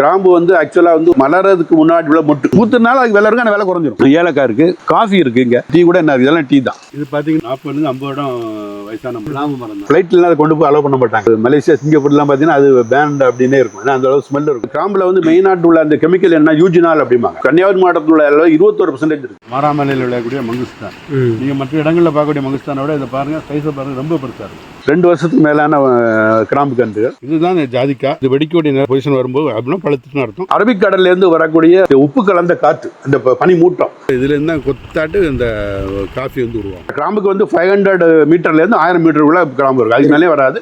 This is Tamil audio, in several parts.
கிராம்பு வந்து ஆக்சுவலா வந்து மலர்றதுக்கு முன்னாடி உள்ள மொட்டு பூத்துனால அது விலை இருக்கு, அந்த விலை குறைஞ்சிரும். ஏலக்காய் இருக்கு, காஃபி இருக்கு, இங்க டீ கூட என்ன இதெல்லாம் டீ தான். இது பாத்தீங்கன்னா 40-50 வயசான கிராம்பு மரம். ஃபிளைட்ல அதை கொண்டு போய் அலோவ் பண்ண மாட்டாங்க. மலேசியா, சிங்கப்பூர்லாம் பாத்தீங்கன்னா அது பேண்ட் அப்படின்னே இருக்கும். ஏன்னா அந்த அளவு ஸ்மெல் இருக்கும். கிராம்புல வந்து மெயினாட்டு உள்ள அந்த கெமிக்கல் என்ன யூஜினால் அப்படிம்பாங்க. கன்னியாகுமரி மாவட்டத்தில் உள்ள 21% இருக்கு. மாராமலையில் விளையக்கூடிய மங்குஸ்தான். நீங்க மற்ற இடங்களில் பார்க்கக்கூடிய மங்குஸ்தானை விட இதை பாருங்க, சைஸை பாருங்க, ரொம்ப பெருசா இருக்கு. 2 வருஷத்துக்கு மேலான கிராம்பு கன்றுகள். இதுதான் ஜாதிக்காய். இது வெடிக்கக்கூடிய பொசிஷன் வரும்போது அப்படின்னா பழுத்துன்னு அர்த்தம். அரபிக்கடல்ல இருந்து வரக்கூடிய உப்பு கலந்த காற்று, இந்த பனி மூட்டம், இதுல இருந்து கொத்தாட்டு இந்த காஃபி வந்து உருவாகும். கிராம்புக்கு வந்து 500 மீட்டர்ல இருந்து 1000 மீட்டருக்குள்ள கிராம்பு இருக்கு. அதுக்கு மேலே வராது.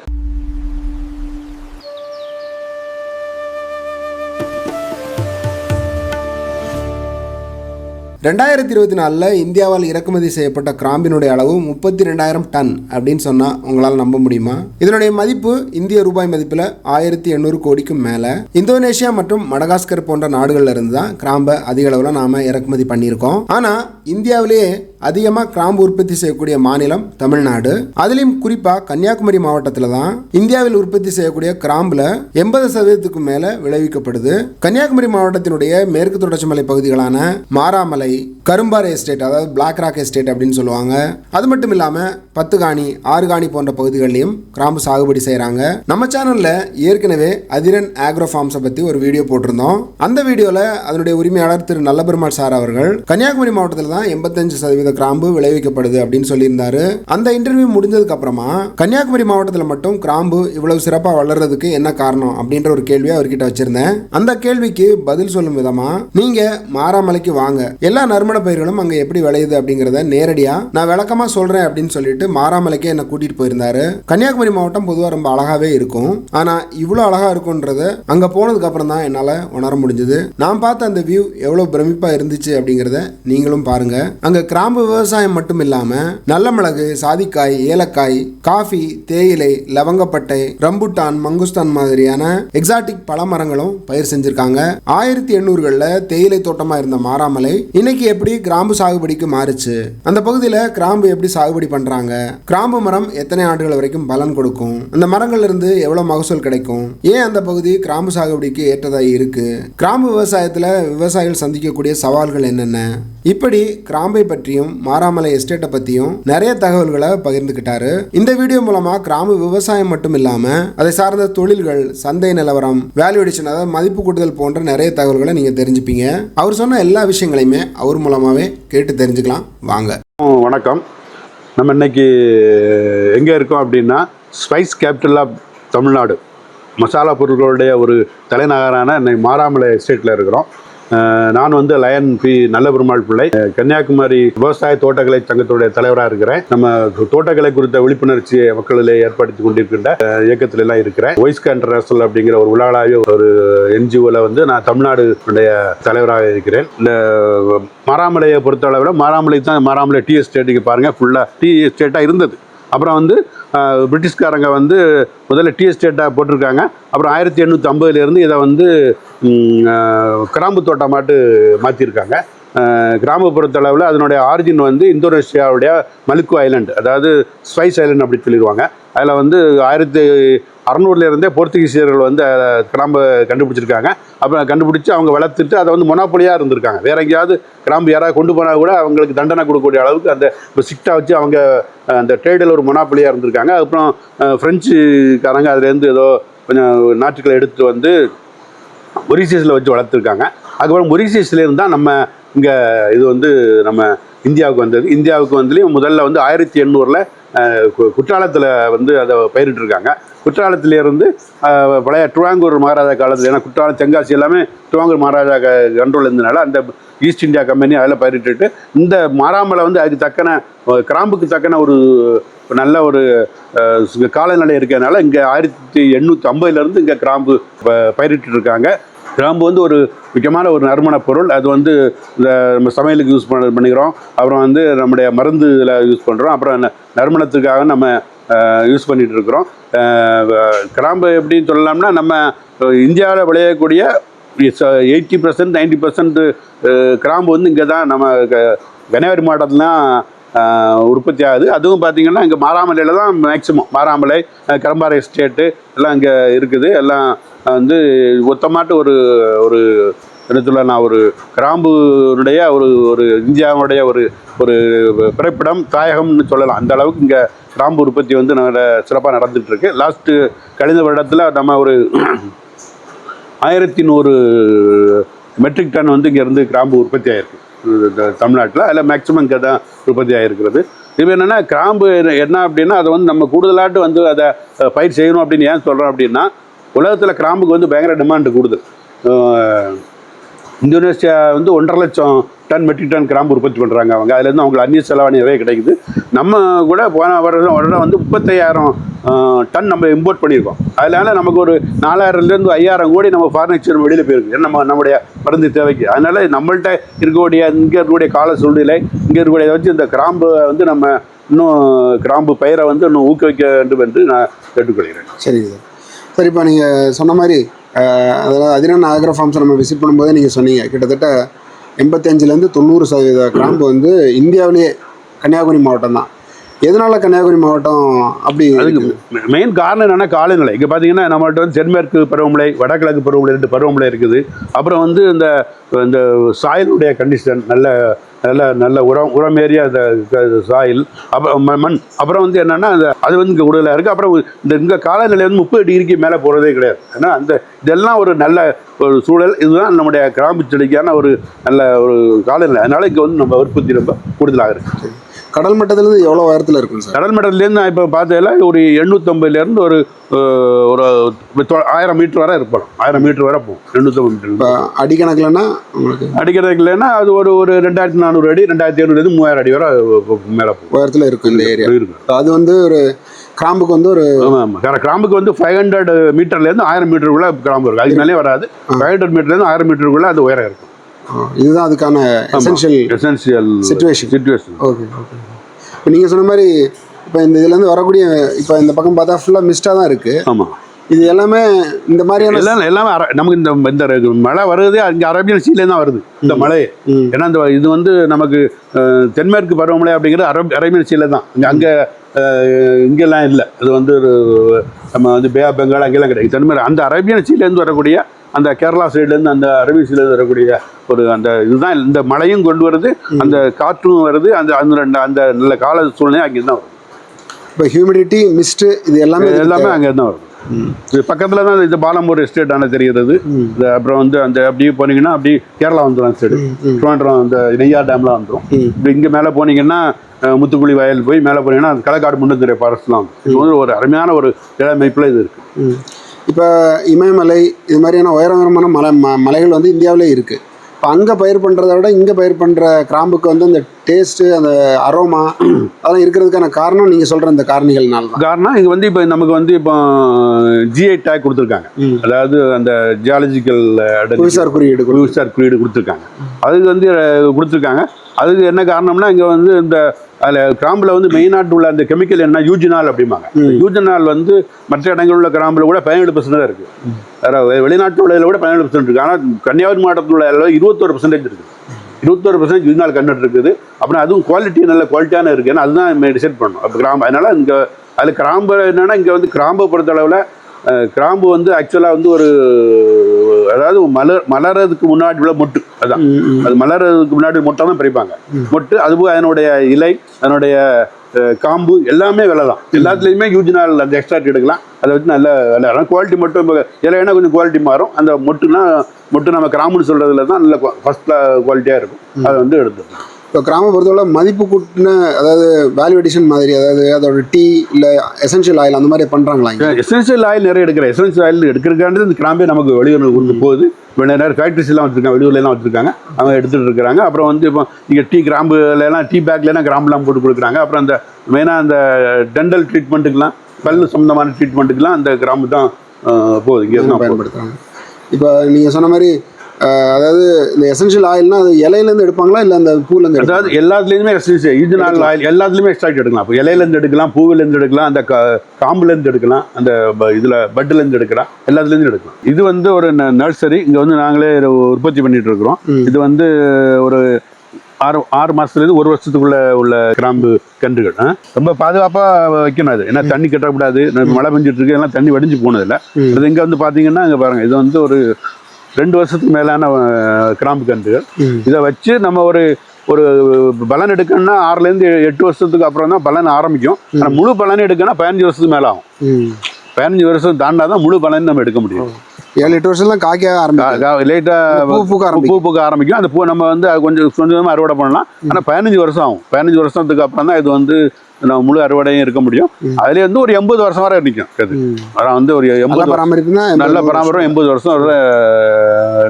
ரெண்டாயிரத்தி 24 இந்தியாவால் இறக்குமதி செய்யப்பட்ட கிராம்பினுடைய அளவு 32,000 டன் அப்படின்னு சொன்னால் உங்களால் நம்ப முடியுமா? இதனுடைய மதிப்பு இந்திய ரூபாய் மதிப்பில் 1800 கோடிக்கும் மேலே. இந்தோனேஷியா மற்றும் மடகாஸ்கர் போன்ற நாடுகள்ல இருந்து தான் கிராம்பை அதிக அளவில் நாம் இறக்குமதி பண்ணியிருக்கோம். ஆனால் இந்தியாவிலேயே அதிகமாக கிராம்பு உற்பத்தி செய்யக்கூடிய மாநிலம் தமிழ்நாடு. அதுலேயும் குறிப்பாக கன்னியாகுமரி மாவட்டத்தில் தான் இந்தியாவில் உற்பத்தி செய்யக்கூடிய கிராம்பில் 80% மேலே விளைவிக்கப்படுது. கன்னியாகுமரி மாவட்டத்தினுடைய மேற்கு தொடர்ச்சி மலை பகுதிகளான மாராமலை, கரும்பாறை எஸ்டேட், அதாவது பிளாக் ராக் எஸ்டேட் அப்படின்னு சொல்லுவாங்க. அது மட்டும் இல்லாமல் பத்துகாணி, ஆறுகாணி போன்ற பகுதிகளிலும் கிராம்பு சாகுபடி செய்கிறாங்க. நம்ம சேனலில் ஏற்கனவே அதிரன் ஆக்ரோ ஃபார்ம்ஸை பற்றி ஒரு வீடியோ போட்டிருந்தோம். அந்த வீடியோவில் அதனுடைய உரிமையாளர் திரு நல்லபெருமாள் சார் அவர்கள் கன்னியாகுமரி மாவட்டத்தில் தான் 85% கிராம்பு விளைவிக்கப்படுது அப்படின்னு சொல்லியிருந்தாரு. அந்த இன்டர்வியூ முடிஞ்சதுக்கு அப்புறமா கன்னியாகுமரி மாவட்டத்தில் மட்டும் கிராம்பு இவ்வளவு சிறப்பாக வளர்றதுக்கு என்ன காரணம் அப்படின்ற ஒரு கேள்வியை அவர்கிட்ட வச்சிருந்தேன். அந்த கேள்விக்கு பதில் சொல்லும் விதமா, நீங்க மாராமலைக்கு வாங்க, எல்லா நறுமண பயிர்களும் அங்க எப்படி விளையுது அப்படிங்கறத நேரடியா நான் விளக்கமா சொல்றேன் அப்படின்னு சொல்லிட்டு மாராமலைக்கு என்ன கூட்டிட்டு போயிருந்தாரு. கன்னியாகுமரி மாவட்டம் பொதுவாக ரொம்ப அழகாவே இருக்கும். ஆனா இவ்வளவு அழகா இருக்கும்ன்றது அங்க போனதுக்கு அப்புறம் தான் என்னால உணர முடிஞ்சது. நான் பார்த்த அந்த வியூ எவ்வளவு பிரமிப்பா இருந்துச்சு அப்படிங்கறத நீங்களும் பாருங்க. அங்க கிராம்பு விவசாயம் மட்டும் இல்லாம நல்ல மிளகு, சாதிக்காய், ஏலக்காய், காஃபி, தேயிலை, லவங்கப்பட்டை, ரம்புட்டான், மங்குஸ்தான் மாதிரியான எக்ஸாட்டிக் பல மரங்களும் பயிர் செஞ்சிருக்காங்க. 1800களில் தேயிலை தோட்டமா இருந்த மாராமலை இன்னைக்கு எப்படி கிராம்பு சாகுபடிக்கு மாறுச்சு, அந்த பகுதியில் கிராம்பு எப்படி சாகுபடி பண்றாங்க, கிராம்பு மரம் எத்தனை ஆண்டுகள் வரைக்கும் பலன் கொடுக்கும், அந்த மரங்கள்ல இருந்து எவ்வளவு மகசூல் கிடைக்கும், ஏன் அந்த பகுதி கிராம்பு சாகுபடிக்கு ஏற்றதாய் இருக்கு, கிராம்பு விவசாயத்துல விவசாயிகள் சந்திக்கக்கூடிய சவால்கள் என்னென்ன, இப்படி கிராம்பை பற்றியும் மாராமலை எஸ்டேட்டை பற்றியும் நிறைய தகவல்களை பகிர்ந்துக்கிட்டாரு. இந்த வீடியோ மூலமா கிராம்பு விவசாயம் மட்டும் இல்லாம அதை சார்ந்த தொழில்கள், சந்தை நிலவரம், வேல்யூ அடிஷன், அதாவது மதிப்பு கூட்டுதல் போன்ற நிறைய தகவல்களை நீங்க தெரிஞ்சுப்பீங்க. அவர் சொன்ன எல்லா விஷயங்களையுமே அவர் மூலமாவே கேட்டு தெரிஞ்சுக்கலாம். வாங்க. வணக்கம். நம்ம இன்னைக்கு எங்க இருக்கோம் அப்படின்னா, spice capital of Tamil Nadu, masala பொருட்களுடைய ஒரு தலைநகரான மாராமலை எஸ்டேட்ல இருக்கிறோம். நான் வந்து லயன் பி நல்லபெருமாள் பிள்ளை, கன்னியாகுமரி விவசாய தோட்டக்கலை சங்கத்துடைய தலைவராக இருக்கிறேன். நம்ம தோட்டக்கலை குறித்த விழிப்புணர்ச்சியை மக்களிலே ஏற்படுத்தி கொண்டிருக்கின்ற இயக்கத்துல எல்லாம் இருக்கிறேன். ஒய்ஸ்கா இன்டர்நேஷனல் அப்படிங்கிற ஒரு உலகளாவிய ஒரு NGOல வந்து நான் தமிழ்நாடு தலைவராக இருக்கிறேன். இந்த மாராமலையை பொறுத்த அளவில் மாராமலை தான், மாராமலை டீ எஸ்டேட்டுக்கு பாருங்க, ஃபுல்லா டீ எஸ்டேட்டா இருந்தது. அப்புறம் வந்து பிரிட்டிஷ்காரங்க வந்து முதல்ல டீ எஸ்டேட்டாக போட்டிருக்காங்க. அப்புறம் 1850 இதை வந்து கிராம்பு தோட்டமாட்டு மாற்றிருக்காங்க. கிராம பொறுத்தளவில் அதனுடைய ஆரிஜின் வந்து இந்தோனேஷியாவுடைய மலுக்கு ஐலண்ட், அதாவது ஸ்பைஸ் ஐலண்ட் அப்படி சொல்லிடுவாங்க. அதில் வந்து 1600 போர்த்துகீசியர்கள் வந்து கிராம்பை கண்டுபிடிச்சிருக்காங்க. அப்புறம் கண்டுபிடிச்சி அவங்க வளர்த்துட்டு அதை வந்து மொனாப்பொலியாக இருந்திருக்காங்க. வேற எங்கேயாவது கிராம்பு யாராவது கொண்டு போனால் கூட அவங்களுக்கு தண்டனை கொடுக்கக்கூடிய அளவுக்கு அந்த சிக்டா வச்சு அவங்க அந்த ட்ரேடில் ஒரு மொனாப்பொலியாக இருந்திருக்காங்க. அப்புறம் ஃப்ரெஞ்சுக்காரங்க அதுலேருந்து ஏதோ கொஞ்சம் நாட்டுக்களை எடுத்துகிட்டு வந்து மொரீசியஸில் வச்சு வளர்த்துருக்காங்க. அதுக்கப்புறம் மொரீசியஸ்லேருந்து தான் நம்ம இங்கே இது வந்து நம்ம இந்தியாவுக்கு வந்தது. இந்தியாவுக்கு வந்துலேயும் முதல்ல வந்து 1800 குற்றாலத்தில் வந்து அதை பயிரிட்டுருக்காங்க. குற்றாலத்திலேருந்து பழைய ட்ருவாங்கூர் மகாராஜா காலத்தில், ஏன்னா குற்றாலம், தென்காசி எல்லாமே ட்ருவாங்கூர் மகாராஜா கண்ட்ரோல் இருந்ததுனால அந்த ஈஸ்ட் இந்தியா கம்பெனி அதில் பயிரிட்டு இந்த மாராமலை வந்து அதுக்கு தக்கன கிராம்புக்கு தக்கன ஒரு நல்ல ஒரு காலநிலை இருக்கிறதுனால இங்கே 1850 இங்கே கிராம்பு பயிரிட்டு இருக்காங்க. கிராம்பு வந்து ஒரு முக்கியமான ஒரு நறுமண பொருள். அது வந்து இந்த நம்ம சமையலுக்கு யூஸ் பண்ணிக்கிறோம். அப்புறம் வந்து நம்முடைய மருந்து இதில் யூஸ் பண்ணுறோம். அப்புறம் நறுமணத்துக்காக நம்ம யூஸ் பண்ணிகிட்டு இருக்கிறோம். கிராம்பு எப்படின்னு சொல்லலாம்னா, நம்ம இந்தியாவில் விளையக்கூடிய 80% 90% கிராம்பு வந்து இங்கே தான் நம்ம கன்னியாகுமரி மாவட்டத்துலாம் உற்பத்தி ஆகுது. அதுவும் பார்த்தீங்கன்னா இங்கே மாராமலையில் தான் மேக்சிமம், மாராமலை கரம்பாறை எஸ்டேட்டு எல்லாம் இங்கே இருக்குது. எல்லாம் வந்து மொத்தமாட்டு ஒரு ஒரு இடத்துல நான் ஒரு கிராம்புடைய ஒரு இந்தியாவுடைய ஒரு பிறப்பிடம், தாயகம்னு சொல்லலாம். அந்த அளவுக்கு இங்கே கிராம்பு உற்பத்தி வந்து சிறப்பாக நடந்துகிட்ருக்கு. லாஸ்ட்டு கழிந்த வருடத்தில் நம்ம ஒரு 1100 மெட்ரிக் டன் வந்து இங்கேருந்து கிராம்பு உற்பத்தி ஆகிருக்கு தமிழ்நாட்டில். அதில் மேக்ஸிமம் இங்கே தான் உற்பத்தி ஆகிருக்கிறது. இது என்னென்னா கிராம்பு என்ன அப்படின்னா, அதை வந்து நம்ம கூடுதலாட்டு வந்து அதை பயிர் செய்யணும் அப்படின்னு ஏன் சொல்கிறோம் அப்படின்னா, உலகத்தில் கிராம்புக்கு வந்து பயங்கர டிமாண்டு கூடுதல். இந்தோனேஷியா வந்து 1.5 லட்சம் டன் மெட்ரிக் டன் கிராம்பு உற்பத்தி பண்ணுறாங்க அவங்க. அதுலேருந்து அவங்களுக்கு அந்நிய செலவாணி நிறைய கிடைக்குது. நம்ம கூட போன வருடம் வந்து 35,000 டன் நம்ம இம்போர்ட் பண்ணியிருக்கோம். அதனால நமக்கு ஒரு 4,000லேருந்து 5,000 கோடி நம்ம ஃபாரின் எக்ஸ்சேஞ்ச் வெளியில் போயிருக்கு, ஏன்னா நம்முடைய மருந்து தேவைக்கு. அதனால் நம்மள்கிட்ட இருக்கக்கூடிய இங்கே இருக்கக்கூடிய கால சூழ்நிலை, இங்கே இருக்கக்கூடிய வச்சு இந்த கிராம்பை வந்து நம்ம இன்னும் கிராம்பு பயிரை வந்து இன்னும் ஊக்குவிக்க வேண்டும் என்று நான் கேட்டுக்கொள்கிறேன். சரி சார். சரி, இப்போ நீங்கள் சொன்ன மாதிரி அதாவது அதிரன் ஆக்ரோ ஃபார்ம்ஸை நம்ம விசிட் பண்ணும்போதே நீங்கள் சொன்னீங்க கிட்டத்தட்ட 85லேருந்து 90% கிராம்பு வந்து இந்தியாவிலேயே கன்னியாகுமரி மாவட்டம் தான். எதனால் கன்னியாகுமரி மாவட்டம் அப்படி? அதுக்கு மெயின் காரணம் என்னென்னா காலநிலை. இங்கே பார்த்தீங்கன்னா நம்மள்ட்ட வந்து தென்மேற்கு பருவமழை, வடகிழக்கு பருவமழை, 2 பருவமழை இருக்குது. அப்புறம் வந்து இந்த சாயிலுடைய கண்டிஷன் நல்ல உரமேறிய அந்த சாயில், அப்புறம் மண், அப்புறம் வந்து என்னென்னா அது வந்து இங்கே கூடுதலாக இருக்குது. அப்புறம் இங்கே காலநிலை வந்து 30 டிகிரிக்கு மேலே போகிறதே கிடையாது. ஏன்னா இதெல்லாம் ஒரு நல்ல ஒரு சூழல். இதுதான் நம்முடைய கிராம்பு செடிக்கான ஒரு நல்ல ஒரு காலநிலை. அதனால் இங்கே வந்து நம்ம உற்பத்தி ரொம்ப கூடுதலாக இருக்குது. கடல் மட்டத்துலேருந்து எவ்வளோ உயரத்தில் இருக்கும் சார்? கடல் மட்டத்துலேருந்து நான் இப்போ பார்த்ததில் ஒரு 850லேருந்து ஒரு 1000 மீட்டர் வரை இருப்போம். 1000 மீட்டர் வரை போகும். 850 மீட்டர். இப்போ அடிக்கணக்கில்னா உங்களுக்கு? அடிக்கணக்கில்னா அது ஒரு 2400 அடி, 2500 3000 அடி வரை மேலே போகும் உயரத்தில் இருக்கும் இந்த ஏரியா. இருக்கும். அது வந்து ஒரு கிராம்புக்கு வந்து ஒரு கிராம்புக்கு வந்து 500 மீட்டர்லேருந்து 1000 மீட்டருக்குள்ளே கிராம்பு இருக்கும். அதுக்கு மேலே வராது. 500 மீட்டர்லேருந்து 1000 மீட்டருக்குள்ளே அது உயரம் இருக்கும். இதுதான் அதுக்கான எசென்ஷியல் சிச்சுவேஷன். ஓகே. இப்போ நீங்கள் சொன்ன மாதிரி இப்போ இந்த இதுலேருந்து வரக்கூடிய இப்போ இந்த பக்கம் பார்த்தா ஃபுல்லாக மிஸ்டாக தான் இருக்குது. ஆமாம். இது எல்லாமே இந்த மாதிரியான எல்லாமே நமக்கு இந்த மழை வருது அங்கே அரேபியன் சீலேருந்து தான் வருது இந்த மழை. ஏன்னா இது வந்து நமக்கு தென்மேற்கு பருவமழை அப்படிங்கிறது அரேபியன் சீல தான். அங்கே இங்கெல்லாம் இல்லை. இது வந்து நம்ம வந்து பே ஆஃப் பெங்கால் அங்கெல்லாம் கிடையாது. தென்மேற்கு அந்த அரேபியன் சீலேருந்து வரக்கூடிய அந்த கேரளா சைட்லேருந்து அந்த அரேபியன் சீலேருந்து வரக்கூடிய அந்த இதுதான் இந்த மழையும் கொண்டு வருது, அந்த காற்றும் வருது, அந்த நல்ல கால சூழ்நிலை அங்கே தான் வருது. இப்போ ஹியூமிடிட்டி, மிஸ்ட்டு இது எல்லாமே அங்கே தான் வருது. இது பக்கத்தில் தான் இந்த பாலம்பூர் எஸ்டேட் ஆனால் தெரிகிறது. அப்புறம் வந்து அந்த அப்படியே போனீங்கன்னா அப்படியே கேரளா வந்துடும். அந்த சைடு திருவனந்தபுரம் அந்த நெய்யார் டேம்லாம் வந்துடும். இப்படி இங்கே மேலே போனீங்கன்னா முத்துக்குழி வயல் போய் மேலே போனீங்கன்னா அந்த களக்காடு முன்னத்துறை ஃபாரஸ்ட்லாம் இது வந்து ஒரு அருமையான ஒரு இளமைப்பில் இது இருக்குது. இப்போ இமயமலை இது மாதிரியான உயரமான மலைகள் வந்து இந்தியாவிலே இருக்குது. இப்போ அங்கே பயிர் பண்ணுறத விட இங்கே பயிர் பண்ணுற கிராம்புக்கு வந்து அந்த டேஸ்ட்டு, அந்த அரோமா அதெல்லாம் இருக்கிறதுக்கான காரணம் நீங்கள் சொல்கிற இந்த காரணிகள்னால தான். காரணம் இங்கே வந்து இப்போ நமக்கு வந்து இப்போ GI டேக் கொடுத்துருக்காங்க. அதாவது அந்த ஜியாலஜிக்கல் புவிசார் குறியீடு கொடுத்துருக்காங்க. அதுக்கு வந்து கொடுத்துருக்காங்க. அதுக்கு என்ன காரணம்னா இங்கே வந்து இந்த அதில் கிராம்பில் வந்து மெயினாட்டு உள்ள அந்த கெமிக்கல் என்ன யூஜினால் அப்படிம்பாங்க. யூஜினால் வந்து மற்ற இடங்களில் உள்ள கிராம்பில் கூட 17% தான் இருக்குது. வேறு வெளிநாட்டு உள்ளதில் கூட 17% இருக்குது. ஆனால் கன்னியாகுமரி மாவட்டத்தில் உள்ள 21% இருக்குது. 21% யூஜினால் கண்டென்ட் இருக்குது. அப்புறம் அதுவும் குவாலிட்டி நல்ல குவாலிட்டியான இருக்குது. ஏன்னா அதுதான் டிசைட் பண்ணணும் அப்போ கிராம்பு. அதனால் இங்கே அதில் கிராம்பு என்னென்னா இங்கே வந்து கிராம்பை பொறுத்தளவில் கிராம்பு வந்து ஆக்சுவலாக வந்து அதாவது மலர்றதுக்கு முன்னாடி உள்ள மொட்டு, அதான் அது மலர்றதுக்கு முன்னாடி மொட்டை தான் பறிப்பாங்க. மொட்டு அதுவும் அதனுடைய இலை, அதனுடைய காம்பு எல்லாமே விலை தான். எல்லாத்துலேயுமே யூஜினால் அந்த எக்ஸ்ட்ராக்ட் எடுக்கலாம். அதை வச்சு நல்ல விலை. ஆனால் குவாலிட்டி மட்டும் இப்போ இலைன்னா கொஞ்சம் குவாலிட்டி மாறும். அந்த மொட்டு நம்ம கிராம்புன்னு சொல்கிறதுல தான் நல்ல ஃபஸ்ட் குவாலிட்டியாக இருக்கும். அதை வந்து எடுத்துக்கலாம். இப்போ கிராம பொறுத்தவரை மதிப்பு கூட்டின, அதாவது வேல்யூ அடிஷன் மாதிரி, அதாவது அதோட டீ இல்லை எசென்ஷியல் ஆயில் அந்த மாதிரி பண்ணுறாங்களா? எசென்ஷியல் ஆயில் நிறைய எடுக்கிறேன். எசென்ஷியல் ஆயில் எடுக்கிறக்காண்டு இந்த கிராம்பே நமக்கு வெளியூரில் கொண்டு போகுது. நிறைய ஃபேக்ட்ரிஸ் எல்லாம் வச்சுருக்காங்க, வெளியூர்லாம் வச்சுருக்காங்க, அவங்க எடுத்துகிட்டு இருக்கிறாங்க. அப்புறம் வந்து இப்போ இங்கே டீ கிராம்புலாம் டீ பேக்லாம் கிராம்புலாம் போட்டு கொடுக்குறாங்க. அப்புறம் அந்த மெயினாக அந்த டென்டல் ட்ரீட்மெண்ட்டுக்கெலாம், பல்லு சம்மந்தமான ட்ரீட்மெண்ட்டுக்கெலாம் அந்த கிராம்பு தான் போகுது, இங்கே தான் பயன்படுத்துகிறாங்க. இப்போ நீங்கள் சொன்ன மாதிரி அதாவது இந்த எசென்ஷியல் ஆயில்னா அது இலையிலேருந்து எடுப்பாங்களா இல்லை அந்த பூலேருந்து? அதாவது எல்லாத்துலேயுமே யூஜினால் ஆயில் எல்லாத்துலேயுமே எக்ஸ்ட்ராக்ட் எடுக்கலாம். இப்போ இலையிலேருந்து எடுக்கலாம், பூவிலேருந்து எடுக்கலாம், அந்த காம்புலேருந்து எடுக்கலாம், அந்த இதில் பட்டுலேருந்து எடுக்கலாம், எல்லாத்துலேருந்து எடுக்கலாம். இது வந்து ஒரு நர்சரி. இங்கே வந்து நாங்களே உற்பத்தி பண்ணிகிட்டு இருக்கிறோம். இது வந்து ஒரு 6 மாசத்துலேருந்து 1 வருஷத்துக்குள்ள உள்ள கிராம்பு கன்றுகள். ரொம்ப பாதுகாப்பாக வைக்கணும் அது. ஏன்னா தண்ணி கட்டக்கூடாது. மழை பெஞ்சிட்டு இருக்கு, எல்லாம் தண்ணி வடிஞ்சு போனதில்லை. அது இங்கே வந்து பார்த்தீங்கன்னா இங்கே பாருங்கள், இது வந்து ஒரு 2 வருஷத்துக்கு மேலான கிராம்பு கன்றுகள். இதை வச்சு நம்ம ஒரு பலன் எடுக்கணும்னா 6லேருந்து 8 வருஷத்துக்கு அப்புறம் தான் பலன் ஆரம்பிக்கும். ஆனால் முழு பலன் எடுக்கணும்னா 15 வருஷத்துக்கு மேலே ஆகும். 15 வருஷம் தாண்டாதான் முழு பலன் நம்ம எடுக்க முடியும். 7-8 வருஷம் தான் காய்க்க ஆரம்பிக்கும், லேட்டாக பூ பூக்க ஆரம்பிக்கும். அந்த பூ நம்ம வந்து கொஞ்சம் கொஞ்சமாக அறுவடை பண்ணலாம். ஆனால் 15 வருஷம் ஆகும். 15 வருஷத்துக்கு அப்புறம் தான் இது வந்து நம்ம முழு அறுவடையும் இருக்க முடியும். அதுலேயே வந்து ஒரு 80 வருஷம் வரை நிற்கும். அது அதான் வந்து ஒரு 80 பராமரிப்புனா நல்ல பராமரிப்பு 80 வருஷம் வரை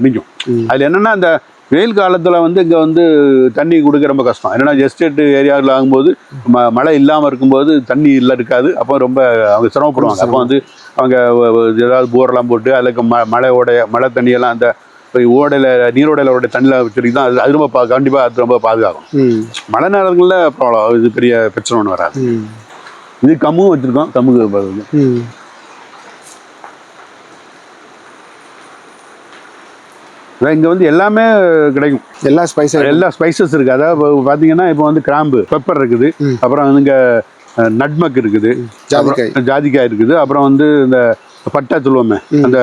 நிற்கும். அதில் என்னென்னா இந்த வெயில் காலத்தில் வந்து இங்கே வந்து தண்ணி கொடுக்க ரொம்ப கஷ்டம். என்னென்னா எஸ்டேட் ஏரியாவில் ஆகும்போது மழை இல்லாமல் இருக்கும்போது தண்ணி இருக்காது. அப்போ ரொம்ப அவங்க சிரமப்படுவாங்க. அப்போ வந்து அவங்க ஏதாவது போரெல்லாம் போட்டு அதுக்கு மழை தண்ணியெல்லாம் அந்த ஓடையில் நீரோடையில் தண்ணியில் வச்சுருக்கு தான் அது ரொம்ப கண்டிப்பாக அது ரொம்ப பாதுகாக்கும். மழை நேரங்களில் ப்ராப்ளம், இது பெரிய பிரச்சனை ஒன்று வராது. இது கம்மும் வச்சுருக்கோம். கம்முக்கு இங்கே வந்து எல்லாமே கிடைக்கும். எல்லா ஸ்பைசஸ் இருக்குது. அதாவது பார்த்தீங்கன்னா இப்போ வந்து கிராம்பு, பெப்பர் இருக்குது, அப்புறம் இங்கே நட்மக் இருக்குது, ஜாதிக்காய் இருக்குது, அப்புறம் வந்து இந்த பட்டை சொல்லுவோமே அந்த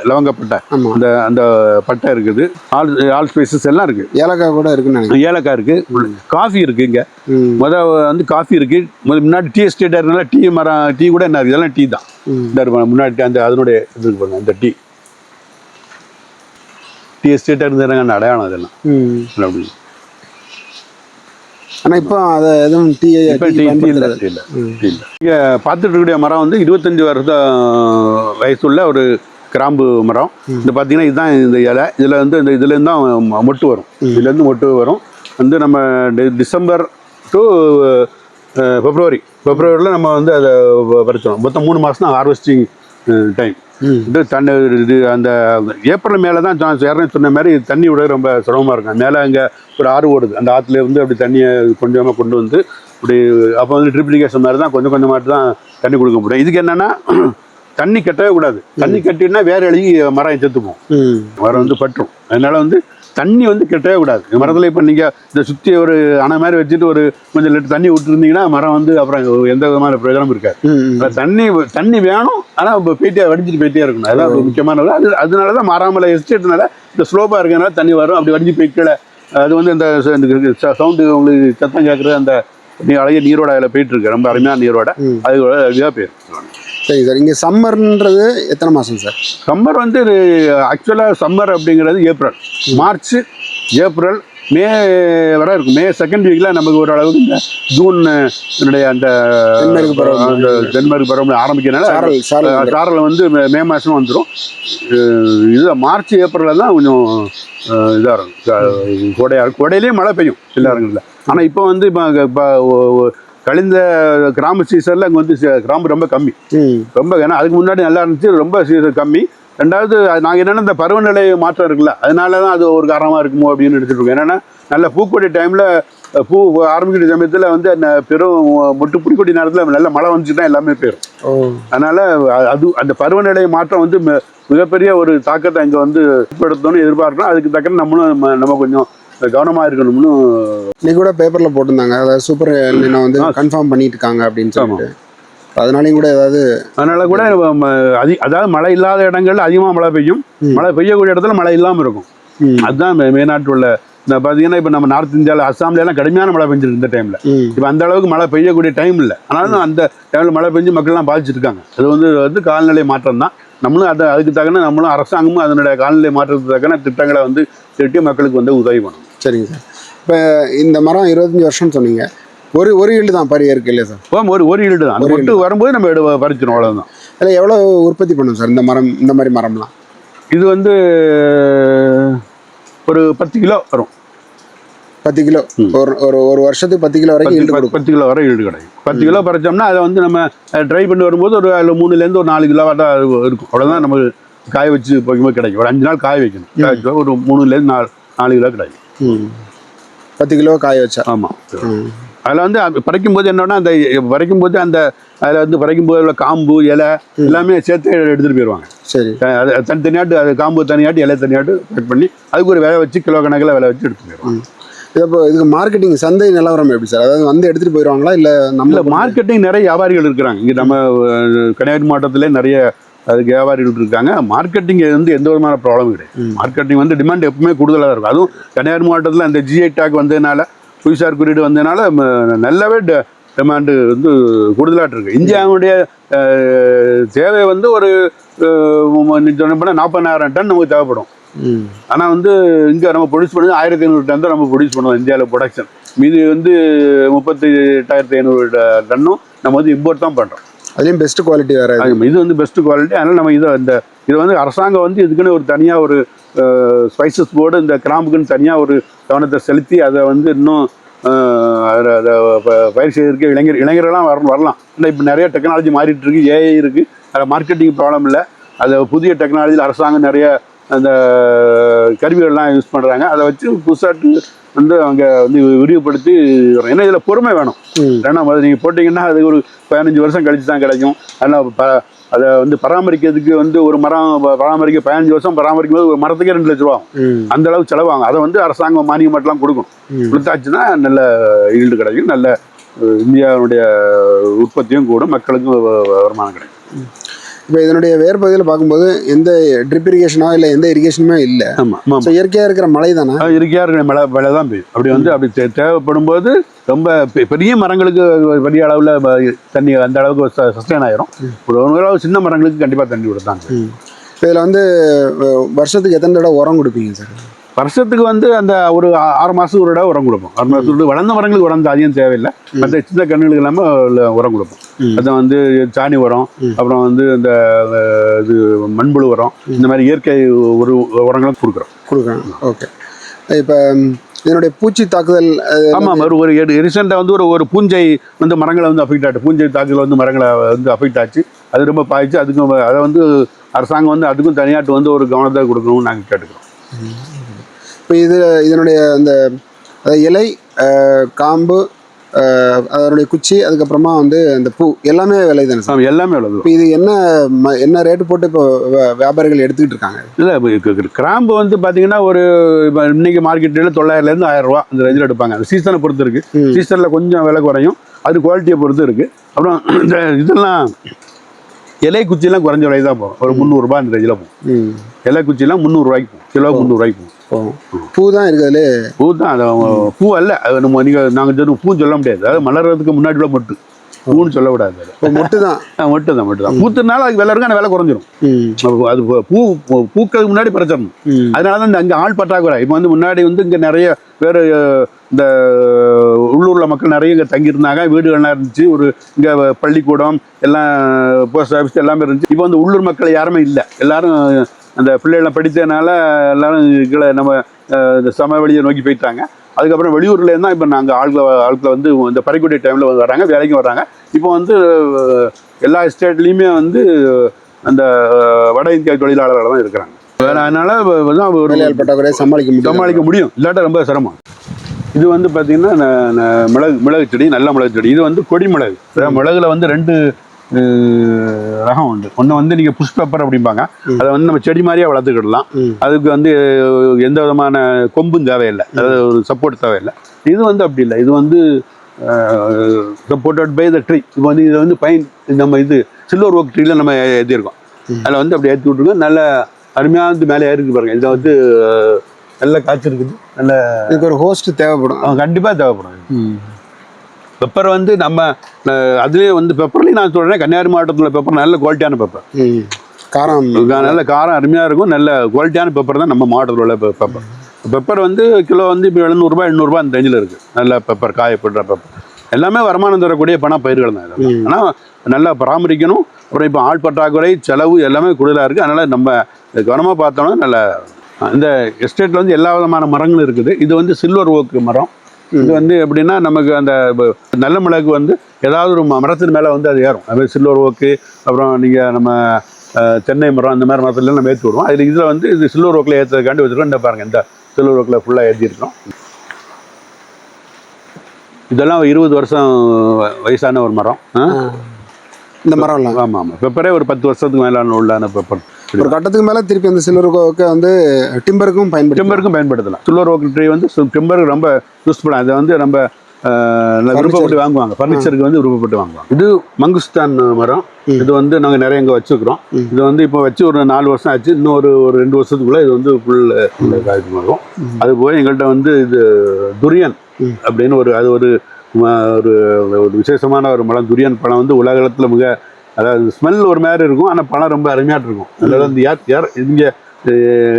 லவங்கப்பட்டை, அந்த அந்த பட்டை இருக்குது. ஆல் ஸ்பைசஸ் எல்லாம் இருக்குது. ஏலக்காய் கூட இருக்குன்னு, ஏலக்காய் இருக்குது. காஃபி இருக்குது. இங்கே வந்து காஃபி இருக்குது. முன்னாடி டீ எஸ்டேட்டாக இருந்தாலும் டீ மரம், டீ கூட என்ன இருக்குது, இதெல்லாம் டீ தான். இந்த முன்னாடி அந்த அதனுடைய இது இருப்பாங்க, அந்த டீ எஸ்டேட்டாக இருந்தாங்க அடையாளம் அதெல்லாம். அப்படி ஆனால் இப்போ அதை எதுவும் டீ இல்லை. இங்கே பார்த்துட்டு இருக்கக்கூடிய மரம் வந்து 25 வருஷம் வயசுள்ள ஒரு கிராம்பு மரம். இது பார்த்தீங்கன்னா இதுதான் இந்த இலை. இதில் வந்து இந்த இதுலேருந்து தான் மொட்டு வரும். இதுலேருந்து மொட்டு வரும். வந்து நம்ம டிசம்பர் டு பிப்ரவரியில் நம்ம வந்து அதை பறிச்சிடும். மொத்தம் 3 மாதம் தான் ஹார்வெஸ்டிங் டைம். இது தண்ணி இது அந்த ஏப்ரல் மேலே தான் ஏற்கனவே சொன்ன மாதிரி தண்ணி விட ரொம்ப சிரமமாக இருக்கும். மேலே அங்கே ஒரு ஆறு ஓடுது. அந்த ஆற்றுல இருந்து அப்படி தண்ணியை கொஞ்சமாக கொண்டு வந்து இப்படி அப்போ வந்து ட்ரிப்ளிகேஷன் மாதிரி தான் கொஞ்சம் கொஞ்சமாக தான் தண்ணி கொடுக்க முடியும். இதுக்கு என்னென்னா தண்ணி கட்டவே கூடாது. தண்ணி கட்டினா வேற எழுதி மரம் செத்துப்போம், மரம் வந்து பற்றும். அதனால வந்து தண்ணி வந்து கட்டவே கூடாது. மரத்தில் இப்போ நீங்கள் இந்த சுற்றி ஒரு அணை மாதிரி வச்சுட்டு ஒரு கொஞ்சம் லிட்டர் தண்ணி விட்டுருந்தீங்கன்னா மரம் வந்து அப்புறம் எந்த விதமான பிரயோஜனமும் இருக்காது. தண்ணி வேணும், ஆனால் இப்போ பேட்டியாக வடிஞ்சிட்டு பேட்டியாக இருக்கணும். அதான் முக்கியமானது. அதனால தான் மாறாமலை எஸ்டேட்னால இந்த ஸ்லோப்பாக இருக்கிறனால தண்ணி வரும். அப்படி வடிஞ்சு போய்க்கல அது வந்து இந்த சவுண்டு உங்களுக்கு சத்தம் கேட்குறது அந்த அழகிய நீரோட அதில் போயிட்டு இருக்கு. ரொம்ப அருமையான நீரோட அது இதாக போயிடும். சரி சார், இங்கே சம்மர்ன்றது எத்தனை மாதம் சார்? சம்மர் வந்து ஆக்சுவலாக சம்மர் அப்படிங்கிறது ஏப்ரல், மார்ச், ஏப்ரல், மே வரை இருக்கும். மே செகண்ட் வீக்கில் நமக்கு ஓரளவுக்கு இந்த ஜூன் அந்த தென்மேற்கு பருவமழை ஆரம்பிக்கிறதுனால சாரல் வந்து மே மாதம் வந்துடும். இது மார்ச் ஏப்ரலில் தான் கொஞ்சம் இதாக இருக்கும், கோடையாக இருக்கும். கோடையிலேயே மழை பெய்யும் எல்லா இடங்களில். ஆனால் இப்போ வந்து இப்போ கழிந்த கிராம்பு சீசனில் அங்கே வந்து கிராம்பு ரொம்ப கம்மி, ரொம்ப. ஏன்னா அதுக்கு முன்னாடி நல்லா இருந்துச்சு, ரொம்ப சீசன் கம்மி. ரெண்டாவது நாங்கள் என்னென்னா இந்த பருவநிலை மாற்றம் இருக்குல்ல, அதனால தான் அது ஒரு காரணமாக இருக்குமோ அப்படின்னு எடுத்துகிட்டு இருக்கோம். என்னென்னா நல்ல பூக்கொடி டைமில் பூ ஆரம்பிக்கிற சமயத்தில் வந்து பெரும் மொட்டு புடிக்கொடி நேரத்தில் நல்ல மழை வந்துச்சுன்னா எல்லாமே போயிடும். அதனால் அந்த பருவநிலை மாற்றம் வந்து மிகப்பெரிய ஒரு தாக்கத்தை அங்கே வந்து ஏற்படுத்தணும்னு எதிர்பார்க்கணும். அதுக்கு தக்க நம்ம கொஞ்சம் கவனமாக இருக்கணும்னு இன்னைக்கு கூட பேப்பரில் போட்டிருந்தாங்க. அதாவது சூப்பர் எல்னினோ வந்து கன்ஃபார்ம் பண்ணிட்டு இருக்காங்க அப்படின்னு சொல்லிட்டு. அதனாலையும் கூட ஏதாவது அதனால கூட அதாவது மழை இல்லாத இடங்கள்ல அதிகமாக மழை பெய்யும், மழை பெய்யக்கூடிய இடத்துல மழை இல்லாமல் இருக்கும். அதுதான் மேநாட்டு உள்ள இந்த பார்த்தீங்கன்னா இப்போ நம்ம நார்த் இந்தியாவில் அஸ்ஸாம்லாம் கடுமையான மழை பெஞ்சிருக்கு இந்த டைமில். இப்போ அந்த அளவுக்கு மழை பெய்யக்கூடிய டைம் இல்லை. ஆனாலும் அந்த டைமில் மழை பெஞ்சு மக்கள்லாம் பாதிச்சிருக்காங்க. அது வந்து காலநிலை மாற்றம் தான். நம்மளும் அதுக்கு தக்கன நம்மளும் அரசாங்கமும் அதனுடைய காலநிலை மாற்றத்துக்கு தக்கன திட்டங்களை வந்து திட்டி மக்களுக்கு வந்து உதவி பண்ணணும். சரிங்க சார். இப்போ இந்த மரம் 25 வருஷம்னு சொன்னீங்க. ஒரு ஈல்டு தான் பறி இருக்கு இல்லையா சார்? ஒரு ஈல்டு தான். அந்த மொட்டு வரும்போது நம்ம பறிச்சிடும், அவ்வளோதான். அதில் எவ்வளோ உற்பத்தி பண்ணும் சார் இந்த மாதிரி மரம்லாம்? இது வந்து ஒரு 10 கிலோ வரும். 10 கிலோ ஒரு வருஷத்துக்கு 10 கிலோ வரைக்கும் 10 கிலோ வரை ஈல்டு கிடைக்கும். 10 கிலோ பறிச்சோம்னா அதை வந்து நம்ம ட்ரை பண்ணி வரும்போது ஒரு 3லேருந்து ஒரு 4 கிலோவாக தான் இருக்கும். அவ்வளோதான் நமக்கு காய வச்சு போகும்போது கிடைக்கும். ஒரு 5 நாள் காய வைக்கணும். காய வச்சா ஒரு 3லேருந்து 4 கிலோ கிடைக்கும். 10 கிலோ காய வச்சா. ஆமாம். அதில் வந்து பறிக்கும்போது என்னன்னா அந்த பறிக்கும்போது அதில் வந்து பறிக்கும்போது உள்ள காம்பு இலை எல்லாமே சேர்த்து எடுத்துகிட்டு போயிடுவாங்க. சரி. அது தனித்தனியாட்டு, அது காம்பு தனியாட்டு இலை தனியாட்டு கட் பண்ணி அதுக்கு ஒரு விலை வச்சு கிலோ கணக்கில் விலை வச்சு எடுத்து போயிடுவாங்க. இப்போ இதுக்கு மார்க்கெட்டிங் சந்தை நிலவரம் எப்படி சார்? அதாவது வந்து எடுத்துகிட்டு போயிடுவாங்களா இல்லை இல்லை மார்க்கெட்டிங் நிறைய வியாபாரிகள் இருக்கிறாங்க இங்கே நம்ம கன்னியாகுமரி மாவட்டத்திலே நிறைய அதுக்கு வியாபாரிகள் இருக்காங்க. மார்க்கெட்டிங் வந்து எந்த விதமான ப்ராப்ளம் கிடையாது. மார்க்கெட்டிங் வந்து டிமாண்ட் எப்பவுமே கூடுதலாக இருக்கும். அதுவும் கன்னியாகுமரி மாவட்டத்தில் அந்த GI டேக் வந்ததுனால புவிசார் குறியீடு வந்ததுனால நல்லாவே டிமாண்டு வந்து கூடுதலாக இருக்குது. இந்தியாவுடைய தேவை வந்து ஒரு சொன்ன 40,000 டன் நமக்கு தேவைப்படும். ஆனால் வந்து இங்கே நம்ம ப்ரொடியூஸ் பண்ணது 1500 டன் தான் நம்ம ப்ரொடியூஸ் பண்ணுவோம் இந்தியாவில் ப்ரொடக்ஷன். மீது வந்து 38,500 டன்னும் நம்ம வந்து இம்போர்ட் தான் பண்ணுறோம். அதுலேயும் பெஸ்ட் குவாலிட்டி வேறு. இது வந்து பெஸ்ட் குவாலிட்டி. அதனால் நம்ம இது வந்து அரசாங்கம் வந்து இதுக்குன்னு ஒரு தனியாக ஒரு ஸ்பைசஸ் போர்டு இந்த கிராம்புக்குன்னு தனியாக ஒரு கவனத்தை செலுத்தி அதை வந்து இன்னும் அதை பயிர் செய்திருக்க இளைஞர்கள்லாம் வரலாம். ஆனால் இப்போ நிறைய டெக்னாலஜி மாறிட்டு இருக்கு, AI இருக்குது, அதில் மார்க்கெட்டிங் ப்ராப்ளம் இல்லை. அதை புதிய டெக்னாலஜியில் அரசாங்கம் நிறைய அந்த கருவிகள்லாம் யூஸ் பண்ணுறாங்க. அதை வச்சு புதுசாட்டு வந்து அவங்க வந்து விரிவுபடுத்தி ஏன்னா இதில் பொறுமை வேணும். ஏன்னா அது நீங்கள் போட்டிங்கன்னா அது ஒரு 15 வருஷம் கழிச்சு தான் கிடைக்கும். அதனால் அதை வந்து பராமரிக்கிறதுக்கு வந்து ஒரு மரம் பராமரிக்க 15 வருஷம் பராமரிக்கும் போது ஒரு மரத்துக்கே 2 லட்ச ரூபா ஆகும். அந்த அளவுக்கு செலவாகும். அதை வந்து அரசாங்கம் மானியம் மட்டும் கொடுக்கணும். கொடுத்தாச்சுன்னா நல்ல ஈல்டு கிடைக்கும், நல்ல இந்தியாவுடைய உற்பத்தியும் கூடும், மக்களுக்கும் வருமானம் கிடைக்கும். இப்போ இதனுடைய வேறு பகுதியில் பார்க்கும்போது எந்த ட்ரிப் இரிகேஷனோ இல்லை எந்த இரிகேஷனுமே இல்லை. ஆமாம், ஸோ இயற்கையாக இருக்கிற மழை தானே? இயற்கையாக இருக்கிற மழை தான் பெய்யும். அப்படி வந்து அப்படி தேவைப்படும் போது ரொம்ப பெரிய மரங்களுக்கு பெரிய அளவில் தண்ணி அந்த அளவுக்கு சஸ்டெயின் ஆயிரும். ஒரு சின்ன மரங்களுக்கு கண்டிப்பாக தண்ணி கொடுத்தாங்க. இதில் வந்து வருஷத்துக்கு எத்தனை தடவை உரம் கொடுப்பீங்க சார்? வருஷத்துக்கு வந்து அந்த ஒரு 6 மாதத்துக்கு ஒரு தடவை உரம் கொடுப்போம். 6 மாதத்துக்கு வளர்ந்த மரங்களுக்கு உரம் அதிகம் தேவையில்லை. மற்ற சின்ன கண்ணுகளுக்கு இல்லாமல் உரம் கொடுப்போம். அதை வந்து சாணி உரம், அப்புறம் வந்து இந்த இது மண்புழு உரம், இந்த மாதிரி இயற்கை உரங்களும் கொடுக்குறோம். ஓகே. இப்போ இதனுடைய பூச்சி தாக்குதல் ஆமாம், ஒரு ரீசெண்டாக வந்து ஒரு பூஞ்சை வந்து மரங்களை வந்து அஃபெக்ட் ஆச்சு. பூஞ்சை தாக்குதல் வந்து மரங்களை வந்து அஃபெக்ட் ஆச்சு. அது ரொம்ப பாய்ச்சி. அதுக்கும் அதை வந்து அரசாங்கம் வந்து அதுக்கும் தனியாட்டு வந்து ஒரு கவனத்தை கொடுக்கணும்னு நாங்கள் கேட்டுக்கிறோம். இப்போ இதனுடைய அந்த இலை, காம்பு, அதனுடைய குச்சி, அதுக்கப்புறமா வந்து அந்த பூ எல்லாமே விலை தானே சார்? எல்லாமே விலை. இப்போ இது என்ன ரேட்டு போட்டு இப்போ வியாபாரிகள் எடுத்துக்கிட்டு இருக்காங்க? இல்லை, கிராம்பு வந்து பார்த்தீங்கன்னா ஒரு இன்னைக்கு மார்க்கெட்டில் 900லேருந்து 1000 ரூபா அந்த ரேஞ்சில் எடுப்பாங்க. அந்த சீசனை பொறுத்து இருக்குது. சீசனில் கொஞ்சம் விலை குறையும், அது குவாலிட்டியை பொறுத்து இருக்குது. அப்புறம் இந்த இதெல்லாம் இலை குச்சியெல்லாம் குறைஞ்ச விலை தான் போகும். ஒரு 300 ரூபா அந்த ரேஞ்சில் போகும். இலை குச்சியெல்லாம் 300 ரூபாய்க்கு போகும். கிலோ 300 ரூபாய்க்கு போகும். பூ தான் இருக்குதுல? பூ தான். அது பூ அல்ல, அது நம்ம நாங்கள் பூன்னு சொல்ல முடியாது. அதாவது மலர்றதுக்கு முன்னாடி கூட மொட்டு, பூன்னு சொல்லக்கூடாது. மொட்டு தான். மொட்டு தான். பூத்துனால அது விலை இருக்கும், அந்த விலை குறைஞ்சிரும். அது பூக்களுக்கு முன்னாடி பறிச்சிடணும். அதனால தான் அங்கே ஆள் பற்றாக்குறை. இப்போ வந்து முன்னாடி வந்து இங்கே நிறைய பேர் இந்த உள்ளூரில் மக்கள் நிறைய இங்கே தங்கியிருந்தாங்க. வீடுகள்லாம் இருந்துச்சு. ஒரு இங்கே பள்ளிக்கூடம் எல்லாம், போஸ்ட் ஆஃபீஸ் எல்லாமே இருந்துச்சு. இப்போ வந்து உள்ளூர் மக்கள் யாருமே இல்லை. எல்லாரும் அந்த பிள்ளைகளை படித்ததுனால எல்லாரும் கீழே நம்ம இந்த சமவெளியை நோக்கி போயிட்டாங்க. அதுக்கப்புறம் வெளியூர்லேருந்து தான் இப்போ நாங்கள் ஆட்களை வந்து இந்த பறிக்கூடிய டைமில் வந்து வராங்க, வேலைக்கும் வராங்க. இப்போ வந்து எல்லா ஸ்டேட்லேயுமே வந்து அந்த வட இந்திய தொழிலாளர்கள் தான் இருக்கிறாங்க. அதனால பற்றாக்குறையை சமாளிக்க முடியும். இல்லாட்டா ரொம்ப சிரமம். இது வந்து பார்த்தீங்கன்னா மிளகு செடி, நல்ல மிளகு செடி. இது வந்து கொடி மிளகு. மிளகுல வந்து 2 ரகம் உண்டு. ஒன்று வந்து நீங்கள் புஷ் பெப்பர் அப்படிம்பாங்க. அதை வந்து நம்ம செடி மாதிரியே வளர்த்துக்கிடலாம். அதுக்கு வந்து எந்த விதமான கொம்பும் தேவையில்லை, அதாவது ஒரு சப்போர்ட் தேவையில்லை. இது வந்து அப்படி இல்லை. இது வந்து சப்போர்ட்டட் பை த ட்ரீ. இப்போ வந்து இதை வந்து பைன் நம்ம இது சில்வர் ஓக் ட்ரீல நம்ம ஏற்றிருக்கோம். அதில் வந்து அப்படி ஏற்றி விட்ருக்கோம். நல்ல அருமையாக வந்து மேலே ஏறிருக்கு பாருங்க. இதை வந்து நல்ல காய்ச்சிருக்குது. நல்ல இதுக்கு ஒரு ஹோஸ்ட் தேவைப்படும். கண்டிப்பாக தேவைப்படும். பெப்பர் வந்து நம்ம அதுலேயே வந்து பெப்பர்லேயும் நான் சொல்கிறேன், கன்னியாகுமரி மாவட்டத்தில் பெப்பர் நல்ல குவாலிட்டியான பெப்பர். காரம் நல்ல காரம் அருமையாக இருக்கும். நல்ல குவாலிட்டியான பெப்பர் தான் நம்ம மாவட்டத்தில் உள்ள பெப்பர். பெப்பர் வந்து கிலோ வந்து இப்போ 700 ரூபா 800 ரூபா அந்த ரேஞ்சில் இருக்குது. நல்ல பெப்பர், காயப்படுற பெப்பர். எல்லாமே வருமானம் தரக்கூடிய பயிர்கள் தான் இதெல்லாம். ஆனால் நல்லா பராமரிக்கணும். அப்புறம் இப்போ ஆள் பற்றாக்குறை, செலவு எல்லாமே கூடுதலாக இருக்குது. அதனால் நம்ம கவனமாக பார்த்தோம்னா நல்ல இந்த எஸ்டேட்டில் வந்து எல்லா விதமான மரங்களும் இருக்குது. இது வந்து சில்வர் ஓக்கு மரம். இது வந்து எப்படின்னா நமக்கு அந்த நல்ல மிளகு வந்து ஏதாவது ஒரு மரத்தின் மேலே வந்து அது ஏறும். அது மாதிரி சில்வர் ஓக்கு, அப்புறம் நீங்கள் நம்ம தென்னை மரம், அந்த மாதிரி மரத்துலாம் நம்ம ஏற்றி விடுவோம். இதில் வந்து இது சில்வர் ஓக்கில் ஏற்றுறதுக்காண்டி வச்சுருக்கோம். இந்த பாருங்கள், இந்த சில்வர் ஓக்கில் ஃபுல்லாக ஏற்றிருக்கோம். இதெல்லாம் 20 வருஷம் வயசான ஒரு மரம். இந்த மரம். ஆமாம். பெப்பரே ஒரு 10 வருஷத்துக்கு மேலான உள்ளான பெப்பர். ஒரு கட்டத்துக்கு மேலே திருப்பி அந்த சில்வர் ஓக்கை வந்து டிம்பருக்கும் பயன்படுத்தலாம். சில்வர் ஓக் ட்ரீ வந்து டிம்பருக்கு ரொம்ப யூஸ்ஃபுல்லாக, அதை வந்து நம்ம விருப்பப்பட்டு வாங்குவாங்க, ஃபர்னிச்சருக்கு வந்து விருப்பப்பட்டு வாங்குவாங்க. இது மங்குஸ்தான் மரம். இது வந்து நாங்கள் நிறைய இங்கே வச்சுருக்கிறோம். இது வந்து இப்போ வச்சு ஒரு 4 வருஷம் ஆச்சு. இன்னும் ஒரு 2 வருஷத்துக்குள்ளே இது வந்து ஃபுல் காய்ப்பு வரும். அது போய் எங்கள்கிட்ட வந்து இது துரியன் அப்படின்னு அது ஒரு விசேஷமான ஒரு மரம். துரியன் பழம் வந்து உலகத்தில் மிக, அதாவது ஸ்மெல் ஒரு மாதிரி இருக்கும், ஆனால் பழம் ரொம்ப அருமையாக இருக்கும். அதில் வந்து இங்கே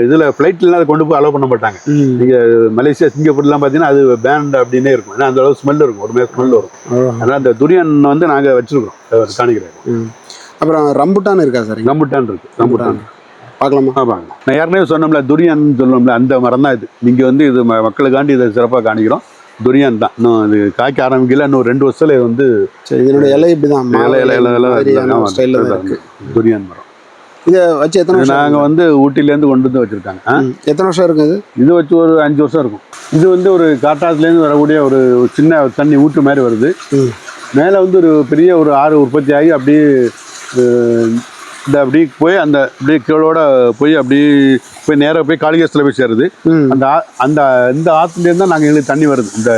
இதில் ஃப்ளைட்லாம் அதை கொண்டு போய் அலோவ் பண்ண மாட்டாங்க. நீங்கள் மலேசியா, சிங்கப்பூர்லாம் பார்த்தீங்கன்னா அது பேண்ட் அப்படின்னே இருக்கும். ஏன்னா அந்த அளவு ஸ்மெல் இருக்கும், ஒரு மாதிரி ஸ்மெல் வரும். அதனால் அந்த துரியன் வந்து நாங்கள் வச்சுருக்கோம் காணிக்கிறோம். அப்புறம் ரம்புட்டான் இருக்கா சார்? ரம்புட்டான் இருக்குது. ரம்புட்டான் பார்க்கலாமா? பார்க்கலாம். நான் ஏற்கனவே சொன்னோம்ல துரியன் சொல்லணும்ல, அந்த மரம் தான் இது. நீங்கள் வந்து இது மக்களுக்காண்டி இதை சிறப்பாக காணிக்கிறோம். துரியன் தான். இன்னும் இது காய்க்க ஆரம்பிக்கல. இன்னும் 2 வருஷத்துல இது வந்து இதனுடைய இலை இப்படி தான் துரியன் மரம். இதை வச்சு எத்தனை வருஷம்? நாங்கள் வந்து ஊட்டிலேருந்து கொண்டு வந்து வச்சுருக்காங்க. எத்தனை வருஷம் இருக்குது? இது வச்சு ஒரு 5 வருஷம் இருக்கும். இது வந்து ஒரு காட்டாத்துலேருந்து வரக்கூடிய ஒரு சின்ன தண்ணி ஊற்று மாதிரி வருது. மேலே வந்து ஒரு பெரிய ஒரு ஆறு உற்பத்தி ஆகி அப்படியே இந்த அப்படி போய் அந்த அப்படியே கீழோட போய் அப்படியே போய் நேராக போய் காளிகேசத்தில் போய் சேருது. இந்த ஆற்றுலேருந்து தான் நாங்கள் எங்களுக்கு தண்ணி வருது. இந்த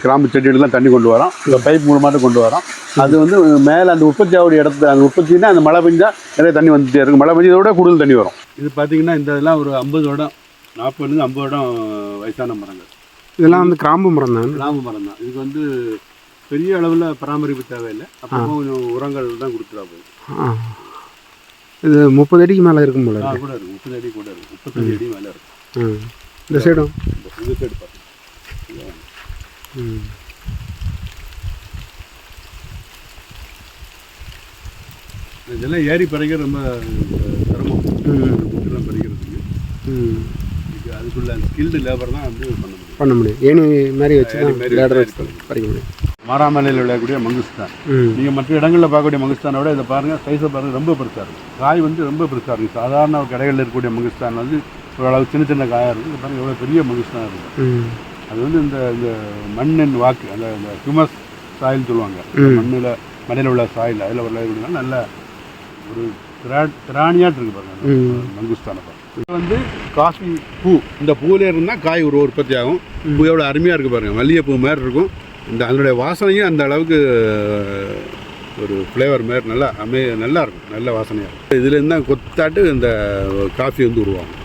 கிராம்பு செடிகள்லாம் தண்ணி கொண்டு வரோம், இந்த பைப் மூலமாக கொண்டு வரோம். அது வந்து மேலே அந்த உற்பத்தி ஆகுடைய இடத்துல, அந்த உற்பத்தினா அந்த மழை பெஞ்சால் நிறைய தண்ணி வந்துகிட்டே இருக்கும். மழை பெஞ்சதோட கூடுதல் தண்ணி வரும். இது பார்த்தீங்கன்னா இந்த இதெல்லாம் ஒரு 50 வருடம், 40 50 வருடம் வயசான மரங்கள். இதெல்லாம் வந்து கிராம்பு மரம் தான். கிராம்பு மரம் தான். இதுக்கு வந்து பெரிய அளவில் பராமரிப்பு தேவையில்லை. அப்போ கொஞ்சம் உரங்கள் தான் கொடுத்துட்டா போதும். இது 30 அடிக்கு மேலே இருக்கும் போல கூட இருக்கும். 30 அடி கூட இருக்கும். 35 அடி மேலே இருக்கும். இந்த சைடும் இந்த சைடு பார்த்தீங்கன்னா இதெல்லாம் ஏறி பறிக்கிறது ரொம்ப சிரமம். இதெல்லாம் பறிக்கிறதுக்கு அதுக்குள்ள ஸ்கில்டு லேபர் தான் வந்து பண்ண முடியும். ஏணி மாதிரி வச்சு பறிக்க முடியும். மாராமலையில் விளையக்கூடிய மங்குஸ்தான். நீங்கள் மற்ற இடங்களில் பார்க்கக்கூடிய மங்குஸ்தானை விட இதை பாருங்கள், சைஸை பாருங்கள், ரொம்ப பெருசாக இருக்கும். காய் வந்து ரொம்ப பெருசாக இருக்கும். சாதாரண கடைகளில் இருக்கக்கூடிய மங்குஸ்தான் வந்து ஓரளவு சின்ன சின்ன காயாக இருக்கும். இது பாருங்கள் எவ்வளோ பெரிய மங்குஸ்தான் இருக்கும். அது வந்து இந்த மண்ணின் வாக்கு, அந்த ஹியூமஸ் சாயில் சொல்லுவாங்க. மண்ணில் உள்ள சாயில் அதில் விளையக்கூடிய நல்ல ஒரு திராணியாட்டு இருக்கு பாருங்க மங்குஸ்தானை பாருங்க. இது வந்து காஃபி பூ. இந்த பூவில் இருந்தால் காய் ஒரு உற்பத்தி ஆகும். பூ எவ்வளோ அருமையாக இருக்குது பாருங்கள், மல்லிகைப்பூ மாதிரி இருக்கும். அதனுடைய வாசனையும் அந்த அளவுக்கு ஒரு ஃப்ளேவர் மாதிரி நல்லா இருக்கும், நல்ல வாசனையாக இருக்கும். இதுலேருந்து தான் கொத்தாட்டு இந்த காஃபி வந்து உருவாகும்.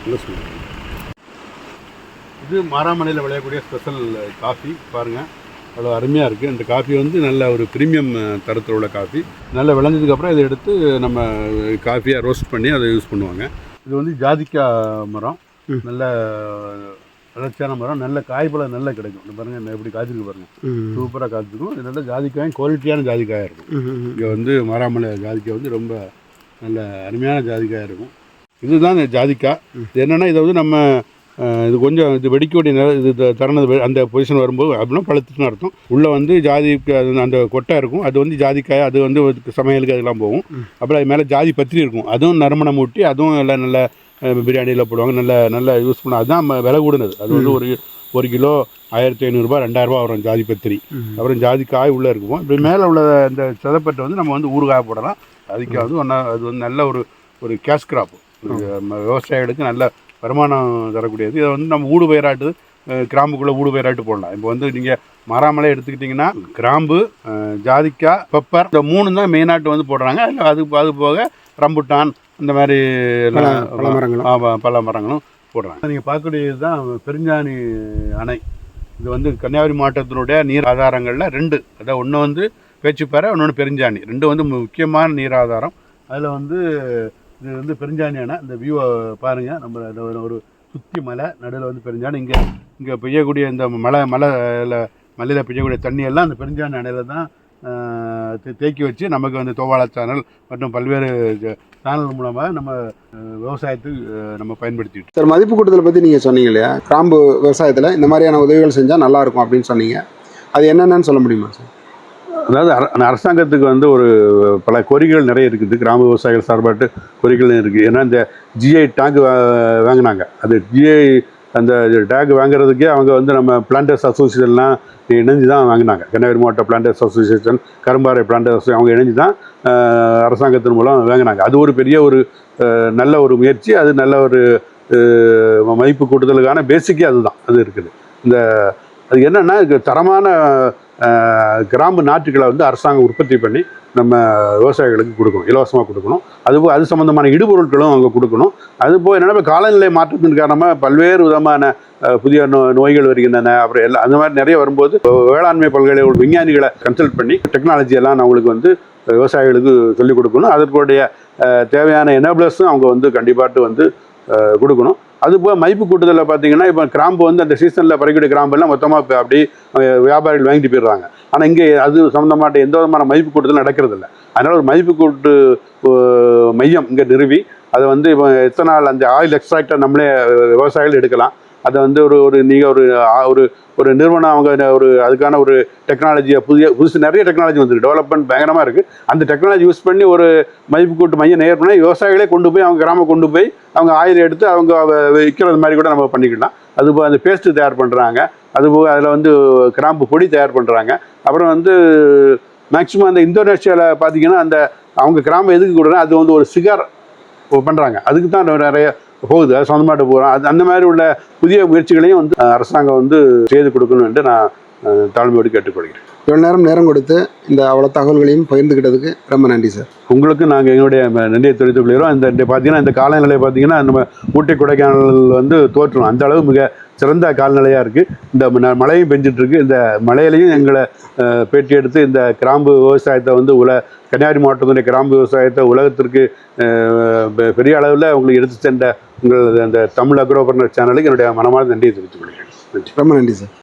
நல்ல சொல்லுவாங்க. இது மாராமலையில் விளையக்கூடிய ஸ்பெஷல் காஃபி பாருங்கள், அவ்வளோ அருமையாக இருக்குது. இந்த காஃபி வந்து நல்ல ஒரு ப்ரீமியம் தரத்தில் உள்ள காஃபி. நல்லா விளைஞ்சதுக்கப்புறம் இதை எடுத்து நம்ம காஃபியாக ரோஸ்ட் பண்ணி அதை யூஸ் பண்ணுவாங்க. இது வந்து ஜாதிக்காய் மரம். நல்ல வளர்ச்சியான மரம். நல்ல காய்பழம் நல்லா கிடைக்கும். இந்த பாருங்கள் எப்படி காய்ச்சிருக்கு பாருங்கள், சூப்பராக காய்ச்சிருக்கும். இது நல்ல ஜாதிக்காயும் குவாலிட்டியான ஜாதிக்காயாக இருக்கும். இங்கே வந்து மாராமலை ஜாதிக்காய் வந்து ரொம்ப நல்ல அருமையான ஜாதிக்காயாக இருக்கும். இதுதான் இந்த ஜாதிக்காய். இது என்னென்னா இதை வந்து நம்ம இது கொஞ்சம் இது வெடிக்கக்கூடிய இது தரணது அந்த பொசிஷன் வரும்போது அப்படின்னா பழுத்துன்னு அர்த்தம். உள்ளே வந்து அந்த கொட்டை இருக்கும், அது வந்து ஜாதிக்காய். அது வந்து சமையலுக்கு அதெல்லாம் போகும். அப்புறம் அது மேலே ஜாதி பத்திரி இருக்கும், அதுவும் நறுமணம் ஊட்டி, அதுவும் எல்லாம் நல்ல பிரியாணியில் போடுவாங்க. நல்ல யூஸ் பண்ணுவோம். அதுதான் விலை கூடுனது. அது வந்து ஒரு கிலோ 1500 ரூபா 2000 ரூபா வரும் ஜாதி பத்திரி. அப்புறம் ஜாதிக்காய் உள்ளே இருக்கும். இப்படி மேலே உள்ள இந்த சதப்பட்டை வந்து நம்ம வந்து ஊறுகாய் போடலாம். அதுக்காக வந்து அது வந்து நல்ல ஒரு கேஷ் கிராப், விவசாயிகளுக்கு நல்ல வருமானம் தரக்கூடியது. இதை வந்து நம்ம ஊடு பயிராட்டு, கிராம்புக்குள்ளே ஊடு பயிராட்டு போடலாம். இப்போ வந்து நீங்கள் மாராமலை எடுத்துக்கிட்டிங்கன்னா கிராம்பு, ஜாதிக்காய், பெப்பர், இந்த 3 தான் மெயினாட்டு வந்து போடுறாங்க. அது போக ரம்புட்டான் இந்த மாதிரி பல மரங்களும் போடுறாங்க. நீங்கள் பார்க்கக்கூடியது தான் பெருஞ்சாணி அணை. இது வந்து கன்னியாகுமரி மாவட்டத்தினுடைய நீர் ஆதாரங்களில் 2, அதாவது ஒன்று வந்து பேச்சுப்பாறை, இன்னொன்று பெருஞ்சாணி. 2 வந்து முக்கியமான நீர் ஆதாரம். அதில் வந்து இது வந்து பெருஞ்சாணி அணை. இந்த வியூவை பாருங்கள். நம்ம ஒரு சுற்றி மலை நடுவில் வந்து பெருஞ்சாணி. இங்கே பெய்யக்கூடிய இந்த மலையில் பெய்யக்கூடிய தண்ணியெல்லாம் அந்த பெருஞ்சாணி அணையில் தான் தேக்கி வச்சு நமக்கு வந்து தோவாள சேனல் மற்றும் பல்வேறு சேனல் மூலமாக நம்ம விவசாயத்துக்கு நம்ம பயன்படுத்திட்டு. சார், மதிப்பு கூட்டுதலை பற்றி நீங்கள் சொன்னீங்க இல்லையா, கிராம்பு விவசாயத்தில் இந்த மாதிரியான உதவிகள் செஞ்சால் நல்லாயிருக்கும் அப்படின்னு சொன்னீங்க. அது என்னென்னு சொல்ல முடியுமா சார்? அதாவது அரசாங்கத்துக்கு வந்து பல கோரிக்கைகள் நிறைய இருக்குது. கிராம விவசாயிகள் சார்பாட்டு கோரிக்கைகள் இருக்குது. ஏன்னா இந்த ஜிஐ டேங்க் வாங்கினாங்க. அது ஜிஐ அந்த டேக் வாங்குறதுக்கே அவங்க வந்து நம்ம பிளான்டர்ஸ் அசோசியேஷன்லாம் இணைஞ்சு தான் வாங்கினாங்க. கன்னியாகுமரி மாவட்ட பிளான்டர்ஸ் அசோசியேஷன், கரும்பாறை பிளான்டர்ஸ் அவங்க இணைஞ்சு தான் அரசாங்கத்தின் மூலம் வாங்கினாங்க. அது ஒரு பெரிய ஒரு நல்ல ஒரு முயற்சி. அது நல்ல ஒரு மதிப்பு கூட்டுதலுக்கான பேசிக்கே அதுதான் அது இருக்குது. இந்த அது என்னென்னா தரமான கிராம்பு நாற்றுகளை வந்து அரசாங்கம் உற்பத்தி பண்ணி நம்ம விவசாயிகளுக்கு கொடுக்கணும், இலவசமாக கொடுக்கணும். அதுபோல் அது சம்மந்தமான இடுபொருட்களும் அவங்க கொடுக்கணும். அதுபோல் என்னென்னா காலநிலை மாற்றத்தின் காரணமாக பல்வேறு விதமான புதிய நோய்கள் வருகின்றன. அப்புறம் எல்லாம் அந்த மாதிரி நிறைய வரும்போது வேளாண்மை பல்கலைக்கழக விஞ்ஞானிகளை கன்சல்ட் பண்ணி டெக்னாலஜி எல்லாம் அவங்களுக்கு வந்து விவசாயிகளுக்கு சொல்லிக் கொடுக்கணும். அதற்குடைய தேவையான எனேபிளர்ஸும் அவங்க வந்து கண்டிப்பாட்டு வந்து கொடுக்கணும். அதுபோல் மதிப்பு கூட்டுதலில் பார்த்தீங்கன்னா இப்போ கிராம்பு வந்து அந்த சீசனில் பறிக்கக்கூடிய கிராம்பெல்லாம் மொத்தமாக இப்போ அப்படி வியாபாரிகள் வாங்கிட்டு போயிடுறாங்க. ஆனால் இங்கே அது சம்மந்தமாட்ட எந்த விதமான மதிப்பு கூட்டுதல் நடக்கிறதில்ல. அதனால் ஒரு மதிப்பு கூட்டு மையம் இங்கே நிறுவி அதை வந்து இப்போ எத்தனை நாள் அந்த ஆயில் எக்ஸ்ட்ராக்டை நம்மளே விவசாயிகள் எடுக்கலாம். அதை வந்து நீங்கள் ஒரு நிறுவனம் அவங்க ஒரு அதுக்கான ஒரு டெக்னாலஜியை புதுசு நிறைய டெக்னாலஜி வந்துருக்கு, டெவலப்மெண்ட் பயங்கரமாக இருக்குது. அந்த டெக்னாலஜி யூஸ் பண்ணி ஒரு மதிப்பு கூட்டு மையம் நேர்பண்ணி விவசாயிகளே கொண்டு போய் அவங்க கிராமம் கொண்டு போய் அவங்க ஆயில் எடுத்து அவங்க விற்கிறது மாதிரி கூட நம்ம பண்ணிக்கலாம். அதுபோல் அந்த பேஸ்ட்டு தயார் பண்ணுறாங்க. அதுபோக அதில் வந்து கிராம்பு பொடி தயார் பண்ணுறாங்க. அப்புறம் வந்து மேக்ஸிமம் அந்த இந்தோனேஷியாவில் பார்த்தீங்கன்னா அந்த அவங்க கிராம்பு எதுக்கு கொடுக்குறா அது வந்து ஒரு சிகார் பண்ணுறாங்க. அதுக்கு தான் நிறைய போகுது, அது சொந்தமாட்டு போகிறோம். அது அந்த மாதிரி உள்ள புதிய முயற்சிகளையும் வந்து அரசாங்கம் வந்து செய்து கொடுக்கணும் என்று நான் தாழ்மையோடு கேட்டுக்கொள்கிறேன். இவ்வளோ நேரம் கொடுத்து இந்த அவ்வளோ தகவல்களையும் பகிர்ந்துக்கிட்டதுக்கு ரொம்ப நன்றி சார். உங்களுக்கு நாங்கள் எங்களுடைய நன்றியை தெரிவித்துக் கொள்கிறோம். இந்த பார்த்தீங்கன்னா இந்த காலநிலை பார்த்தீங்கன்னா நம்ம ஊட்டி கொடைக்கானல் வந்து தோற்றும் அந்த அளவு மிக சிறந்த காலநிலையாக இருக்குது. இந்த மழையும் பெஞ்சிட்ருக்கு. இந்த மழையிலையும் எங்களை பேட்டி எடுத்து இந்த கிராம்பு விவசாயத்தை வந்து கன்னியாகுமரி மாவட்டத்துடைய கிராம்பு விவசாயத்தை உலகத்திற்கு பெரிய அளவில் உங்களுக்கு எடுத்து சென்ற உங்கள் அந்த தமிழ் அக்ரோபர்னர் சேனலுக்கு என்னுடைய மனமார்ந்த நன்றியை தெரிவித்துக் கொள்கிறேன். நன்றி. ரொம்ப நன்றி சார்.